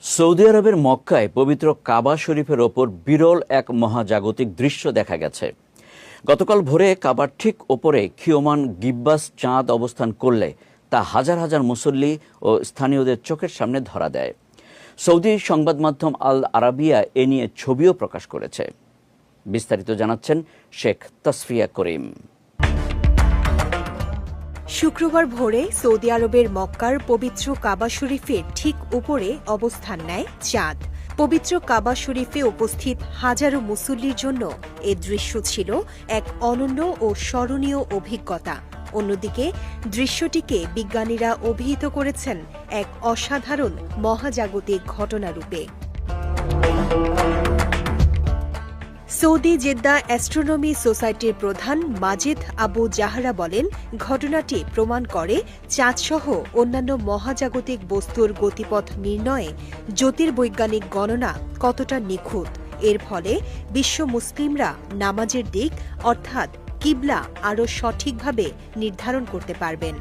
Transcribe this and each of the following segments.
Saudi আরবের মক্কায় পবিত্র কাবা শরীফের ওপর বিরল এক মহাজাগতিক দৃশ্য দেখা গেছে। গতকাল ভোরে কাবার ঠিক ওপরে ক্ষীয়মান গিব্বাস চাঁদ অবস্থান করলে তা হাজার হাজার মুসল্লি ও স্থানীয়দের চোখের সামনে ধরা দেয়। সৌদি সংবাদ মাধ্যম আল আরাবিয়া এ নিয়ে ছবিও প্রকাশ করেছে। বিস্তারিত জানাচ্ছেন শেখ তাসফিয়া করিম। শুক্রবার ভোরে সৌদি আরবের মক্কার পবিত্র কাবা শরীফের ঠিক উপরে অবস্থান নেয় চাঁদ। পবিত্র কাবা শরীফে উপস্থিত হাজারো মুসল্লির জন্য এ দৃশ্য ছিল এক অনন্য ও স্মরণীয় অভিজ্ঞতা। অন্যদিকে দৃশ্যটিকে বিজ্ঞানীরা অভিহিত করেছেন এক অসাধারণ মহাজাগতিক ঘটনারূপে। সৌদি জেদ্দা অ্যাস্ট্রোনমি সোসাইটির প্রধান মাজেদ আবু জাহরা বলেন, ঘটনাটি প্রমাণ করে চাঁদসহ অন্যান্য মহাজাগতিক বস্তুর গতিপথ নির্ণয়ে জ্যোতির্বৈজ্ঞানিক গণনা কতটা নিখুঁত। এর ফলে বিশ্ব মুসলিমরা নামাজের দিক অর্থাৎ কিবলা আরও সঠিকভাবে নির্ধারণ করতে পারবেন।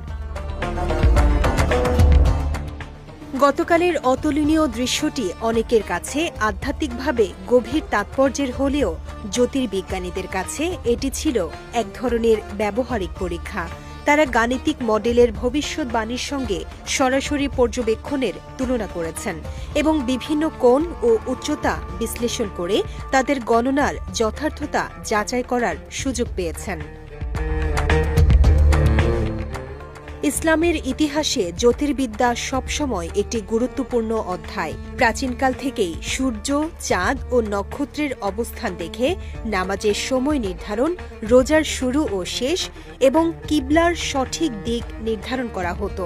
গতকালের অতুলনীয় দৃশ্যটি অনেকের কাছে আধ্যাত্মিকভাবে গভীর তাৎপর্যের হলেও জ্যোতির্বিজ্ঞানীদের কাছে এটি ছিল এক ধরনের ব্যবহারিক পরীক্ষা। তারা গাণিতিক মডেলের ভবিষ্যৎবাণীর সঙ্গে সরাসরি পর্যবেক্ষণের তুলনা করেছেন এবং বিভিন্ন কোণ ও উচ্চতা বিশ্লেষণ করে তাদের গণনার যথার্থতা যাচাই করার সুযোগ পেয়েছেন। ইসলামের ইতিহাসে জ্যোতির্বিদ্যা সবসময় একটি গুরুত্বপূর্ণ অধ্যায়। প্রাচীনকাল থেকেই সূর্য, চাঁদ ও নক্ষত্রের অবস্থান দেখে নামাজের সময় নির্ধারণ, রোজার শুরু ও শেষ এবং কিবলার সঠিক দিক নির্ধারণ করা হতো।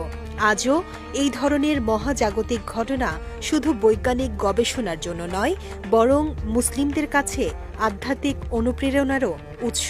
আজও এই ধরনের মহাজাগতিক ঘটনা শুধু বৈজ্ঞানিক গবেষণার জন্য নয়, বরং মুসলিমদের কাছে আধ্যাত্মিক অনুপ্রেরণারও উৎস।